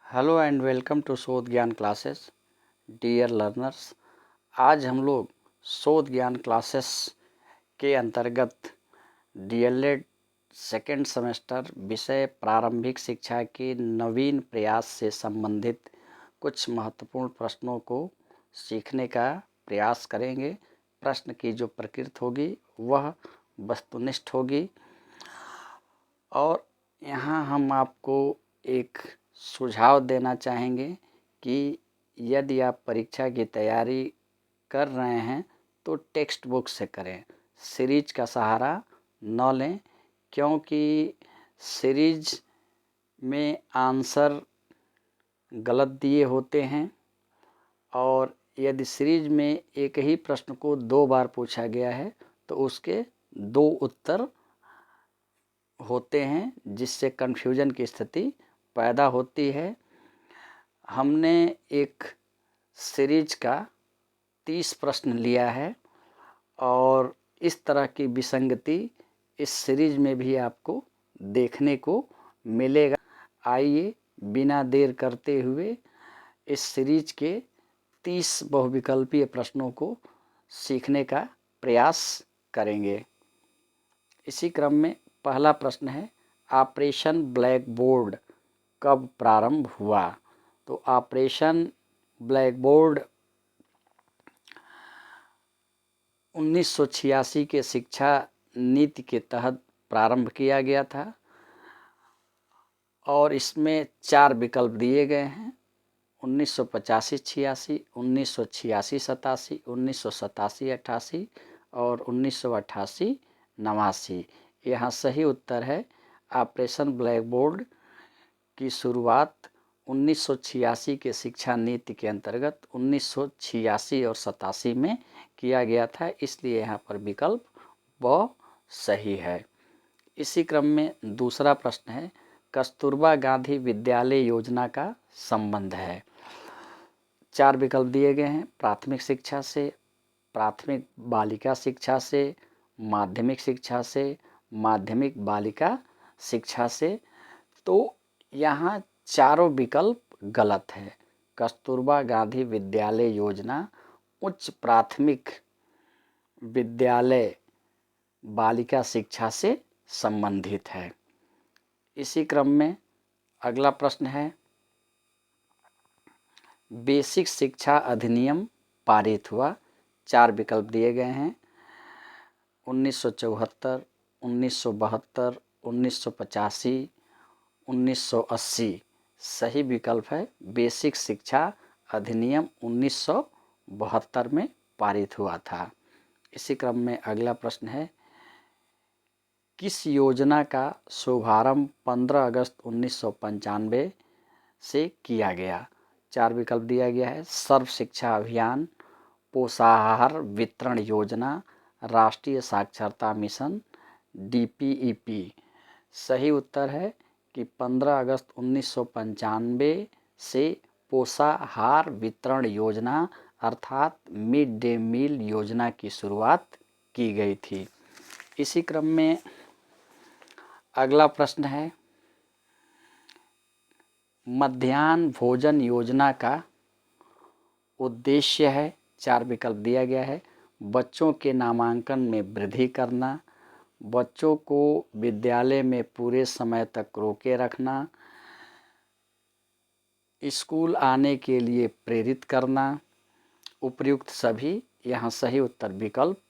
Hello and welcome to शोध ज्ञान classes dear learners. आज हम लोग शोध ज्ञान क्लासेस के अंतर्गत डीएलएड सेकेंड सेमेस्टर विषय प्रारंभिक शिक्षा के नवीन प्रयास से संबंधित कुछ महत्वपूर्ण प्रश्नों को सीखने का प्रयास करेंगे। प्रश्न की जो प्रकृति होगी वह वस्तुनिष्ठ होगी और यहाँ हम आपको एक सुझाव देना चाहेंगे कि यदि आप परीक्षा की तैयारी कर रहे हैं तो टेक्स्ट बुक से करें, सीरीज का सहारा न लें, क्योंकि सीरीज में आंसर गलत दिए होते हैं और यदि सीरीज में एक ही प्रश्न को 2 बार पूछा गया है तो उसके 2 उत्तर होते हैं, जिससे कन्फ्यूजन की स्थिति पैदा होती है। हमने एक सीरीज का 30 प्रश्न लिया है और इस तरह की विसंगति इस सीरीज में भी आपको देखने को मिलेगा। आइए बिना देर करते हुए इस सीरीज के 30 बहुविकल्पीय प्रश्नों को सीखने का प्रयास करेंगे। इसी क्रम में पहला प्रश्न है, ऑपरेशन ब्लैक बोर्ड कब प्रारंभ हुआ? तो ऑपरेशन ब्लैक बोर्ड 1986 के शिक्षा नीति के तहत प्रारंभ किया गया था और इसमें 4 विकल्प दिए गए हैं: 1985-86, 1986-87, 1987-88 और 1988-89। यहाँ सही उत्तर है ऑपरेशन ब्लैक बोर्ड की शुरुआत 1986 के शिक्षा नीति के अंतर्गत 1986 और 87 में किया गया था, इसलिए यहाँ पर विकल्प ब सही है। इसी क्रम में दूसरा प्रश्न है, कस्तूरबा गांधी विद्यालय योजना का संबंध है। 4 विकल्प दिए गए हैं: प्राथमिक शिक्षा से, प्राथमिक बालिका शिक्षा से, माध्यमिक शिक्षा से, माध्यमिक बालिका शिक्षा से। तो यहाँ चारों विकल्प गलत है। कस्तूरबा गांधी विद्यालय योजना उच्च प्राथमिक विद्यालय बालिका शिक्षा से संबंधित है। इसी क्रम में अगला प्रश्न है, बेसिक शिक्षा अधिनियम पारित हुआ। 4 विकल्प दिए गए हैं: 1974, 1972, 1985, 1980। सही विकल्प है बेसिक शिक्षा अधिनियम 1972 में पारित हुआ था। इसी क्रम में अगला प्रश्न है, किस योजना का शुभारंभ 15 अगस्त 1995 से किया गया? 4 विकल्प दिया गया है: सर्व शिक्षा अभियान, पोषाहार वितरण योजना, राष्ट्रीय साक्षरता मिशन, DPEP। सही उत्तर है कि 15 अगस्त 1995 से पोषाहार वितरण योजना अर्थात मिड डे मील योजना की शुरुआत की गई थी। इसी क्रम में अगला प्रश्न है, मध्याह्न भोजन योजना का उद्देश्य है। 4 विकल्प दिया गया है: बच्चों के नामांकन में वृद्धि करना, बच्चों को विद्यालय में पूरे समय तक रोके रखना, स्कूल आने के लिए प्रेरित करना, उपर्युक्त सभी। यहाँ सही उत्तर विकल्प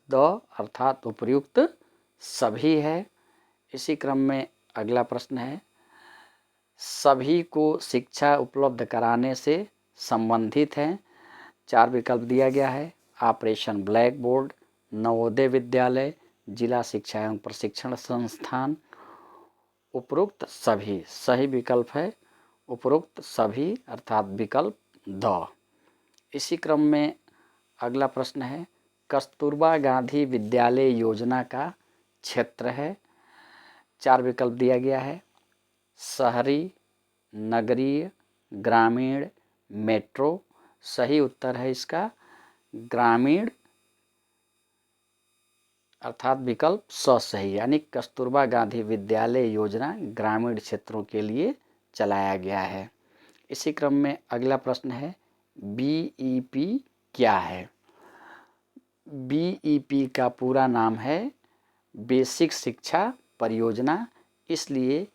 द अर्थात उपर्युक्त सभी है। इसी क्रम में अगला प्रश्न है, सभी को शिक्षा उपलब्ध कराने से संबंधित है। 4 विकल्प दिया गया है: operation black board, Navodaya Vidyalaya, जिला शिक्षा एवं प्रशिक्षण संस्थान, उपरोक्त सभी। सही विकल्प है उपरोक्त सभी अर्थात विकल्प द। इसी क्रम में अगला प्रश्न है, कस्तूरबा गांधी विद्यालय योजना का क्षेत्र है। 4 विकल्प दिया गया है: शहरी, नगरीय, ग्रामीण, मेट्रो। सही उत्तर है इसका ग्रामीण अर्थात विकल्प स सही, यानी कस्तूरबा गांधी विद्यालय योजना ग्रामीण क्षेत्रों के लिए चलाया गया है। इसी क्रम में अगला प्रश्न है बीईपी क्या है। बीईपी का पूरा नाम है बेसिक शिक्षा परियोजना, इसलिए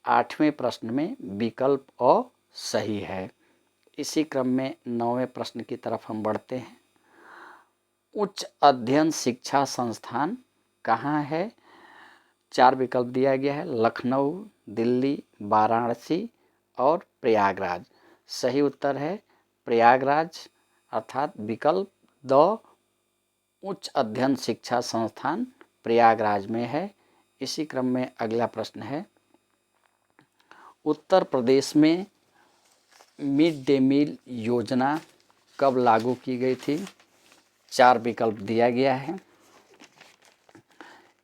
8वें प्रश्न में विकल्प अ सही है। इसी क्रम में 9वें प्रश्न की तरफ हम बढ़ते हैं। उच्च अध्ययन शिक्षा संस्थान कहाँ है। 4 विकल्प दिया गया है, लखनऊ, दिल्ली, वाराणसी और प्रयागराज। सही उत्तर है प्रयागराज, अर्थात विकल्प द उच्च अध्ययन शिक्षा संस्थान प्रयागराज में है। इसी क्रम में अगला प्रश्न है उत्तर प्रदेश में मिड डे मील योजना कब लागू की गई थी। 4 विकल्प दिया गया है,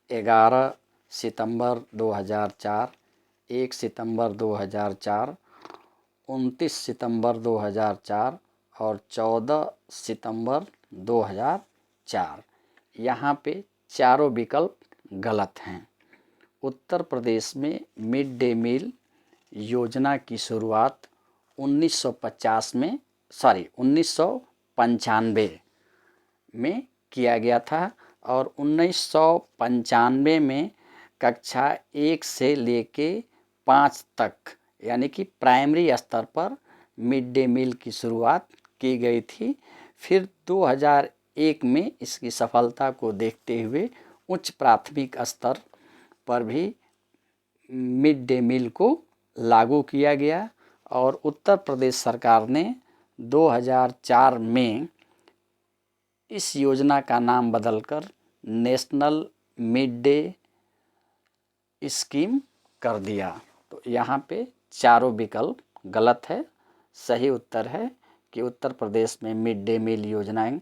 11 सितंबर 2004, 1 सितंबर 2004, 29 सितंबर 2004 और 14 सितंबर 2004। यहाँ पे चारों विकल्प गलत हैं। उत्तर प्रदेश में मिड डे मील योजना की शुरुआत 1995 में किया गया था और 1995 में कक्षा 1 से लेके 5 तक यानी कि प्राइमरी स्तर पर मिड डे मील की शुरुआत की गई थी। फिर 2001 में इसकी सफलता को देखते हुए उच्च प्राथमिक स्तर पर भी मिड डे मील को लागू किया गया और उत्तर प्रदेश सरकार ने 2004 में इस योजना का नाम बदलकर नेशनल मिड डे स्कीम कर दिया। तो यहाँ पे चारों विकल्प गलत है। सही उत्तर है कि उत्तर प्रदेश में मिड डे मील योजनाएं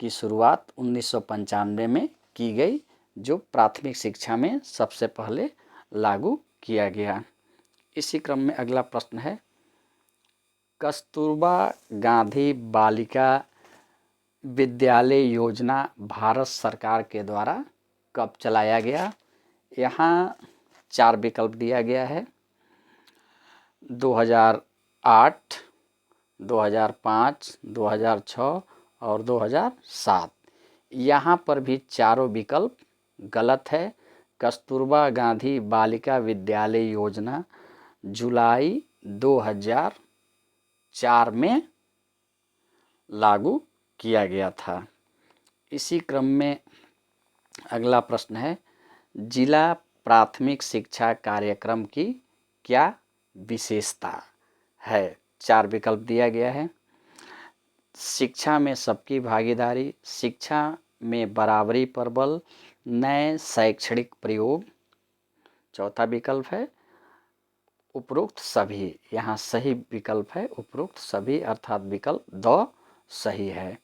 की शुरुआत 1995 में की गई, जो प्राथमिक शिक्षा में सबसे पहले लागू किया गया। इसी क्रम में अगला प्रश्न है कस्तूरबा गांधी बालिका विद्यालय योजना भारत सरकार के द्वारा कब चलाया गया। यहाँ 4 विकल्प दिया गया है, 2008, 2005, 2006 और 2007। यहाँ पर भी चारों विकल्प गलत है। कस्तूरबा गांधी बालिका विद्यालय योजना जुलाई 2004 में लागू किया गया था। इसी क्रम में अगला प्रश्न है जिला प्राथमिक शिक्षा कार्यक्रम की क्या विशेषता है। 4 विकल्प दिया गया है, शिक्षा में सबकी भागीदारी, शिक्षा में बराबरी पर बल, नए शैक्षणिक प्रयोग। चौथा विकल्प है उपरोक्त सभी। यहाँ सही विकल्प है उपरोक्त सभी, अर्थात विकल्प द सही है।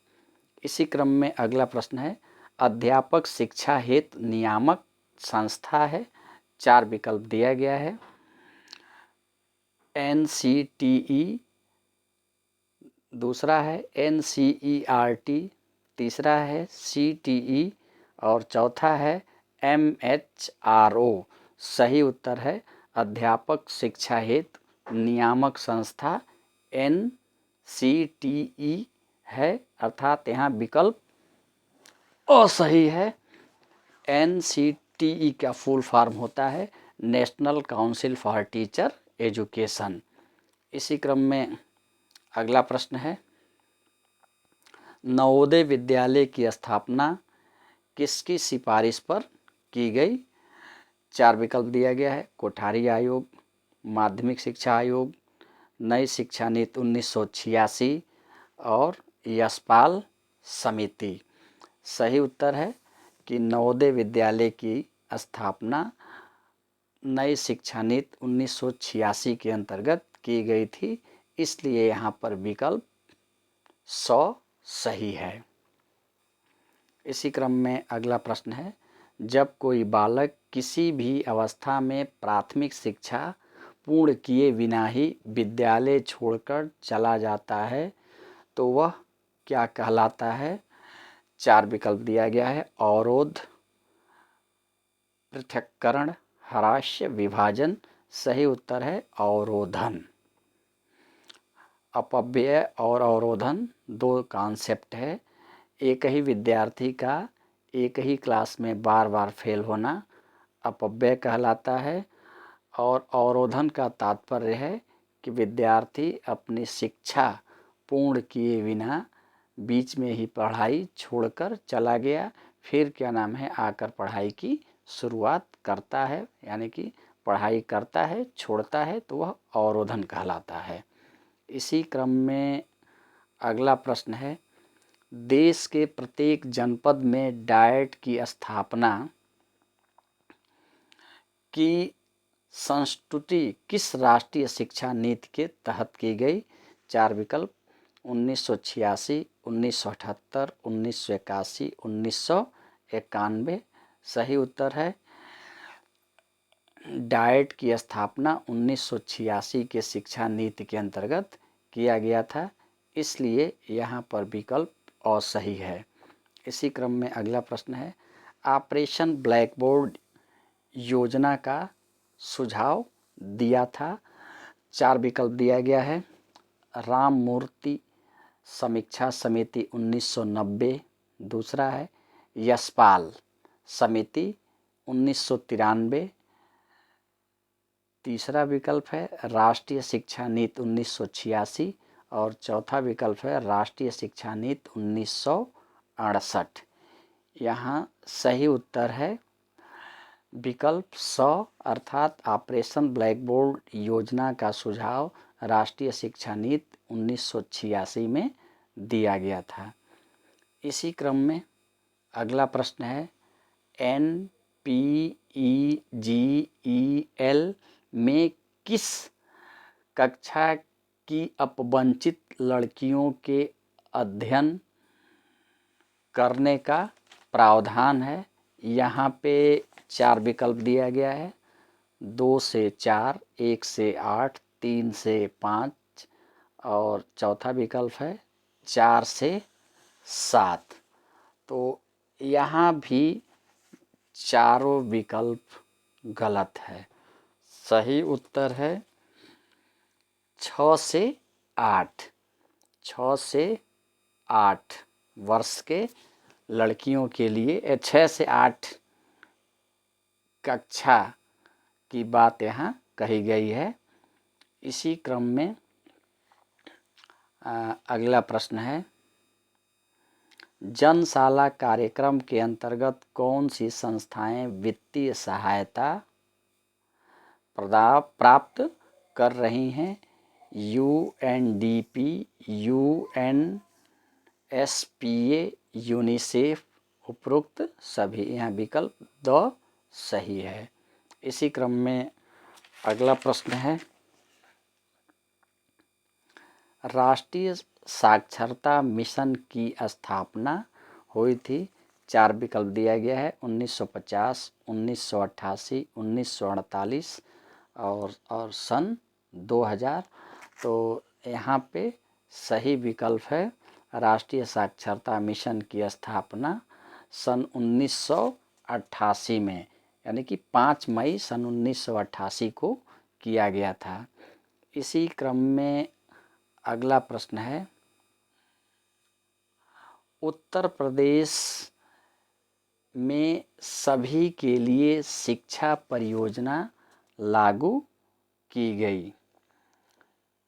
इसी क्रम में अगला प्रश्न है अध्यापक शिक्षा हेतु नियामक संस्था है। 4 विकल्प दिया गया है, NCTE, दूसरा है NCERT, तीसरा है CTE और चौथा है MHRO। सही उत्तर है अध्यापक शिक्षा हेतु नियामक संस्था NCTE है, अर्थात यहाँ विकल्प असही है। NCTE का फुल फॉर्म होता है national council for teacher education. इसी क्रम में अगला प्रश्न है नवोदय विद्यालय की स्थापना किसकी सिफारिश पर की गई। 4 विकल्प दिया गया है, कोठारी आयोग, माध्यमिक शिक्षा आयोग, नई शिक्षा नीति 1986 और यशपाल समिति। सही उत्तर है कि नवोदय विद्यालय की स्थापना नई शिक्षा नीति 1986 के अंतर्गत की गई थी, इसलिए यहाँ पर विकल्प 100 सही है। इसी क्रम में अगला प्रश्न है जब कोई बालक किसी भी अवस्था में प्राथमिक शिक्षा पूर्ण किए बिना ही विद्यालय छोड़कर चला जाता है तो वह क्या कहलाता है। 4 विकल्प दिया गया है, अवरोध, पृथक्करण, ह्रास्य, विभाजन। सही उत्तर है अवरोधन। अपव्यय और अवरोधन दो कॉन्सेप्ट है। एक ही विद्यार्थी का एक ही क्लास में बार बार फेल होना अपव्यय कहलाता है, और अवरोधन का तात्पर्य है कि विद्यार्थी अपनी शिक्षा पूर्ण किए बिना बीच में ही पढ़ाई छोड़कर चला गया, फिर क्या नाम है आकर पढ़ाई की शुरुआत करता है, यानी कि पढ़ाई करता है छोड़ता है, तो वह अवरोधन कहलाता है। इसी क्रम में अगला प्रश्न है, देश के प्रत्येक जनपद में डाइट की स्थापना की संस्तुति किस राष्ट्रीय शिक्षा नीति के तहत की गई? चार विकल्प 1986, 1978, 1981, 1991। सही उत्तर है डाइट की स्थापना 1986 के शिक्षा नीति के अंतर्गत किया गया था, इसलिए यहाँ पर विकल्प असही है। इसी क्रम में अगला प्रश्न है, ऑपरेशन ब्लैक बोर्ड योजना का सुझाव दिया था? चार विकल्प दिया गया है। राम मूर्ति समीक्षा समिति 1990, दूसरा है यशपाल समिति 1993, तीसरा विकल्प है राष्ट्रीय शिक्षा नीति 1986, और चौथा विकल्प है राष्ट्रीय शिक्षा नीति 1968। यहाँ सही उत्तर है विकल्प 100, अर्थात ऑपरेशन ब्लैक बोर्ड योजना का सुझाव राष्ट्रीय शिक्षा नीति 1986 में दिया गया था। इसी क्रम में अगला प्रश्न है, NPEGEL में किस कक्षा की अपवंचित लड़कियों के अध्ययन करने का प्रावधान है? यहाँ पे चार विकल्प दिया गया है, 2 से 4, 1 से 8, 3 से 5, और चौथा विकल्प है 4 से 7। तो यहाँ भी चारों विकल्प गलत है। सही उत्तर है 6 से 8। 6 से 8 वर्ष के लड़कियों के लिए 6 से 8 कक्षा की बात यहाँ कही गई है। इसी क्रम में अगला प्रश्न है, जनशाला कार्यक्रम के अंतर्गत कौन सी संस्थाएं वित्तीय सहायता प्राप्त कर रही हैं? UNDP, UNSPA, यूनिसेफ, उपरोक्त सभी। यहाँ विकल्प 2 सही है। इसी क्रम में अगला प्रश्न है, राष्ट्रीय साक्षरता मिशन की स्थापना हुई थी? चार विकल्प दिया गया है, 1950, 1988, 1948 और सन 2000। तो यहाँ पे सही विकल्प है राष्ट्रीय साक्षरता मिशन की स्थापना सन 1988 में, यानी कि 5 मई सन 1988 को किया गया था। इसी क्रम में अगला प्रश्न है, उत्तर प्रदेश में सभी के लिए शिक्षा परियोजना लागू की गई?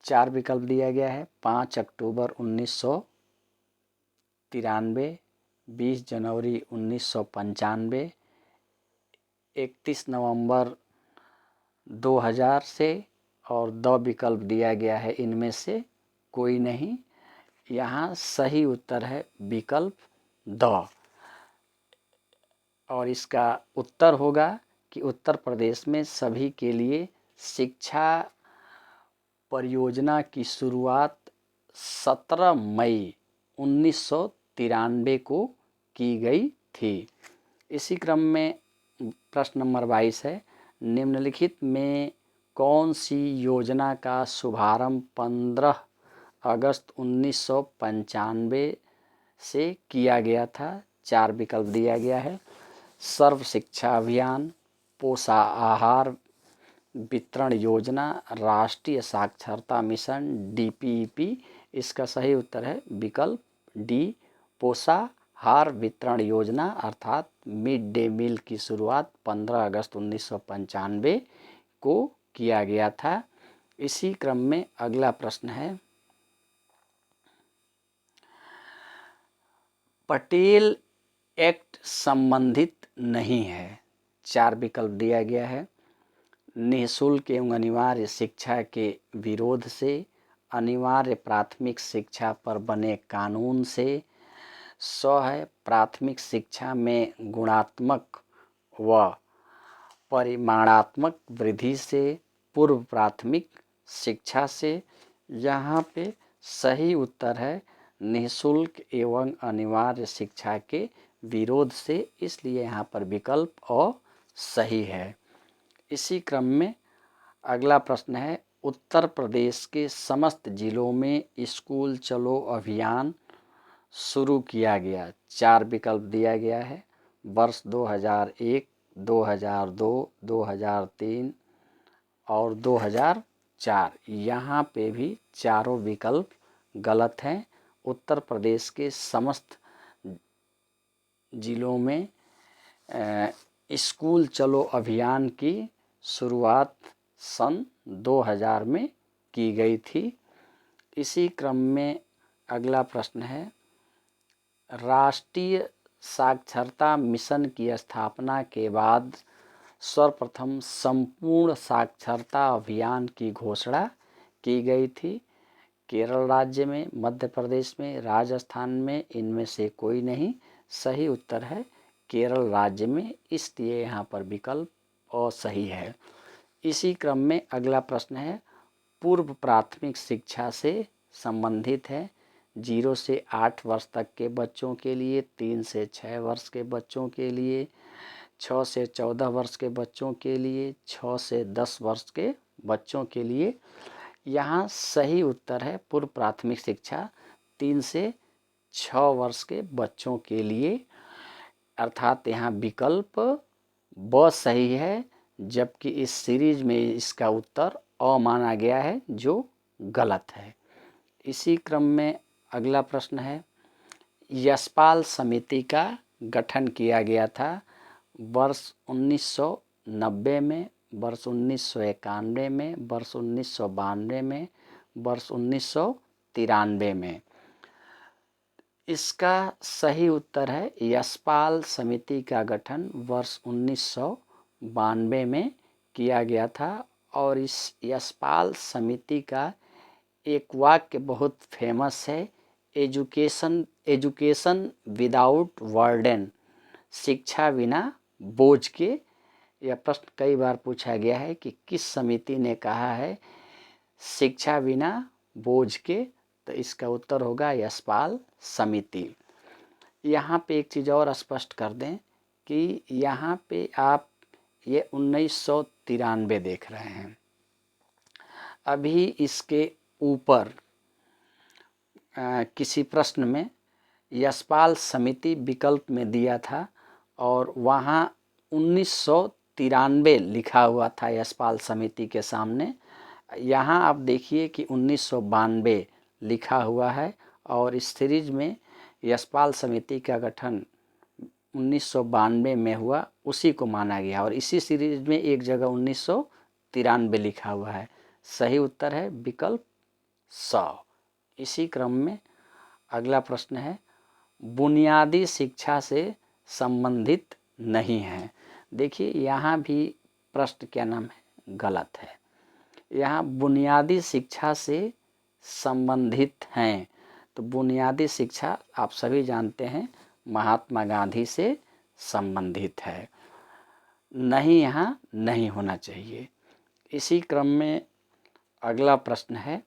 चार विकल्प दिया गया है, 5 अक्टूबर 1993, 20 जनवरी 1995, 31 नवंबर 2000 से, और 2 विकल्प दिया गया है इनमें से कोई नहीं। यहाँ सही उत्तर है विकल्प 2, और इसका उत्तर होगा कि उत्तर प्रदेश में सभी के लिए शिक्षा परियोजना की शुरुआत 17 मई 1993 को की गई थी। इसी क्रम में प्रश्न नंबर 22 है, निम्नलिखित में कौन सी योजना का शुभारंभ 15 अगस्त 1995 से किया गया था? चार विकल्प दिया गया है, सर्व शिक्षा अभियान, पोषाहार वितरण योजना, राष्ट्रीय साक्षरता मिशन, DPEP। इसका सही उत्तर है विकल्प डी, पोषाहार वितरण योजना अर्थात मिड डे मील की शुरुआत 15 अगस्त 1995 को किया गया था। इसी क्रम में अगला प्रश्न है, पटेल एक्ट संबंधित नहीं है। 4 विकल्प दिया गया है। निःशुल्क एवं अनिवार्य शिक्षा के विरोध से, अनिवार्य प्राथमिक शिक्षा पर बने कानून से, है प्राथमिक शिक्षा में गुणात्मक व परिमाणात्मक वृद्धि से, पूर्व प्राथमिक शिक्षा से। यहाँ पे सही उत्तर है निःशुल्क एवं अनिवार्य शिक्षा के विरोध से, इसलिए यहाँ पर विकल्प अ सही है। इसी क्रम में अगला प्रश्न है, उत्तर प्रदेश के समस्त जिलों में स्कूल चलो अभियान शुरू किया गया। 4 विकल्प दिया गया है। वर्ष 2001, 2002, 2003 और 2004। यहाँ पे भी चारों विकल्प गलत हैं। उत्तर प्रदेश के समस्त जिलों में स्कूल चलो अभियान की शुरुआत सन 2000 में की गई थी। इसी क्रम में अगला प्रश्न है, राष्ट्रीय साक्षरता मिशन की स्थापना के बाद सर्वप्रथम संपूर्ण साक्षरता अभियान की घोषणा की गई थी। केरल राज्य में, मध्य प्रदेश में, राजस्थान में, इनमें से कोई नहीं। सही उत्तर है केरल राज्य में, इसलिए यहाँ पर विकल्प असही है। इसी क्रम में अगला प्रश्न है, पूर्व प्राथमिक शिक्षा से संबंधित है। 0 से 8 वर्ष तक के बच्चों के लिए, 3 से 6 वर्ष के बच्चों के लिए, 6 से 14 वर्ष के बच्चों के लिए, 6 से 10 वर्ष के बच्चों के लिए। यहाँ सही उत्तर है पूर्व प्राथमिक शिक्षा 3 से 6 वर्ष के बच्चों के लिए, अर्थात यहाँ विकल्प ब सही है, जबकि इस सीरीज में इसका उत्तर अ माना गया है, जो गलत है। इसी क्रम में अगला प्रश्न है, यशपाल समिति का गठन किया गया था वर्ष 1990 में, वर्ष 1991 में, वर्ष 1992 में, वर्ष 1993 में। इसका सही उत्तर है यशपाल समिति का गठन वर्ष 1992 में किया गया था। और इस यशपाल समिति का एक वाक्य बहुत फेमस है, एजुकेशन विदाउट बर्डन, शिक्षा बिना बोझ के। यह प्रश्न कई बार पूछा गया है कि किस समिति ने कहा है शिक्षा बिना बोझ के, तो इसका उत्तर होगा यशपाल समिति। यहाँ पे एक चीज़ और स्पष्ट कर दें कि यहाँ पे आप ये 1993 देख रहे हैं। अभी इसके ऊपर किसी प्रश्न में यशपाल समिति विकल्प में दिया था और वहाँ 1993 लिखा हुआ था यशपाल समिति के सामने। यहाँ आप देखिए कि 1992 लिखा हुआ है और इस सीरीज में यशपाल समिति का गठन 1992 में हुआ, उसी को माना गया और इसी सीरीज में एक जगह 1993 लिखा हुआ है। सही उत्तर है विकल्प स। इसी क्रम में अगला प्रश्न है, बुनियादी शिक्षा से संबंधित नहीं है। देखिए यहाँ भी प्रश्न क्या नाम है गलत है। यहाँ बुनियादी शिक्षा से संबंधित हैं, तो बुनियादी शिक्षा आप सभी जानते हैं महात्मा गांधी से संबंधित है, नहीं यहाँ नहीं होना चाहिए। इसी क्रम में अगला प्रश्न है,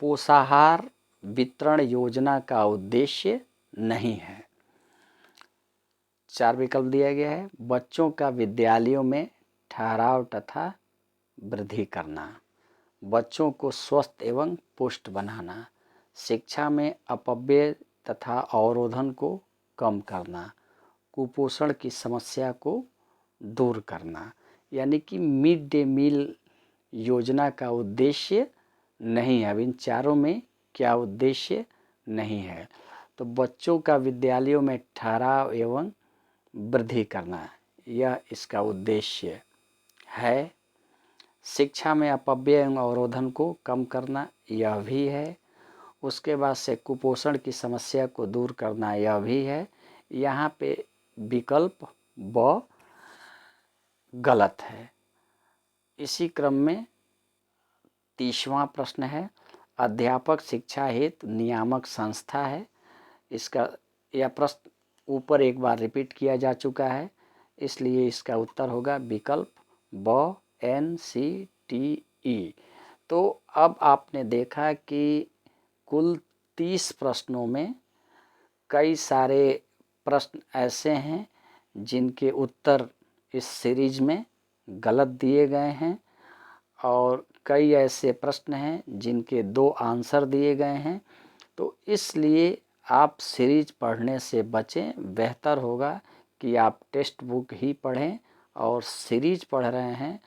पोषाहार वितरण योजना का उद्देश्य नहीं है। 4 विकल्प दिया गया है, बच्चों का विद्यालयों में ठहराव तथा वृद्धि करना, बच्चों को स्वस्थ एवं पुष्ट बनाना, शिक्षा में अपव्यय तथा अवरोधन को कम करना, कुपोषण की समस्या को दूर करना। यानी कि मिड डे मील योजना का उद्देश्य नहीं है। अब इन चारों में क्या उद्देश्य नहीं है? तो बच्चों का विद्यालयों में ठहराव एवं वृद्धि करना, यह इसका उद्देश्य है। शिक्षा में अपव्यय एवं अवरोधन को कम करना, यह भी है। उसके बाद से कुपोषण की समस्या को दूर करना, यह भी है। यहाँ पे विकल्प ब गलत है। इसी क्रम में 30वां प्रश्न है, अध्यापक शिक्षा हेतु नियामक संस्था है। इसका यह प्रश्न ऊपर एक बार रिपीट किया जा चुका है, इसलिए इसका उत्तर होगा विकल्प ब NCTE। तो अब आपने देखा कि कुल 30 प्रश्नों में कई सारे प्रश्न ऐसे हैं जिनके उत्तर इस सीरीज में गलत दिए गए हैं और कई ऐसे प्रश्न हैं जिनके 2 आंसर दिए गए हैं। तो इसलिए आप सीरीज पढ़ने से बचें। बेहतर होगा कि आप टेक्स्ट बुक ही पढ़ें, और सीरीज पढ़ रहे हैं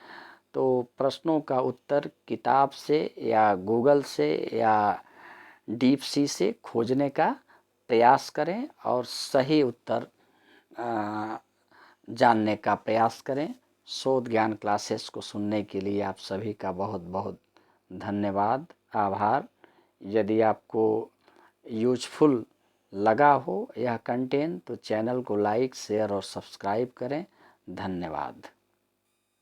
तो प्रश्नों का उत्तर किताब से या गूगल से या डीप सी से खोजने का प्रयास करें और सही उत्तर जानने का प्रयास करें। शोध ज्ञान क्लासेस को सुनने के लिए आप सभी का बहुत बहुत धन्यवाद, आभार। यदि आपको यूजफुल लगा हो यह कंटेंट तो चैनल को लाइक, शेयर और सब्सक्राइब करें। धन्यवाद।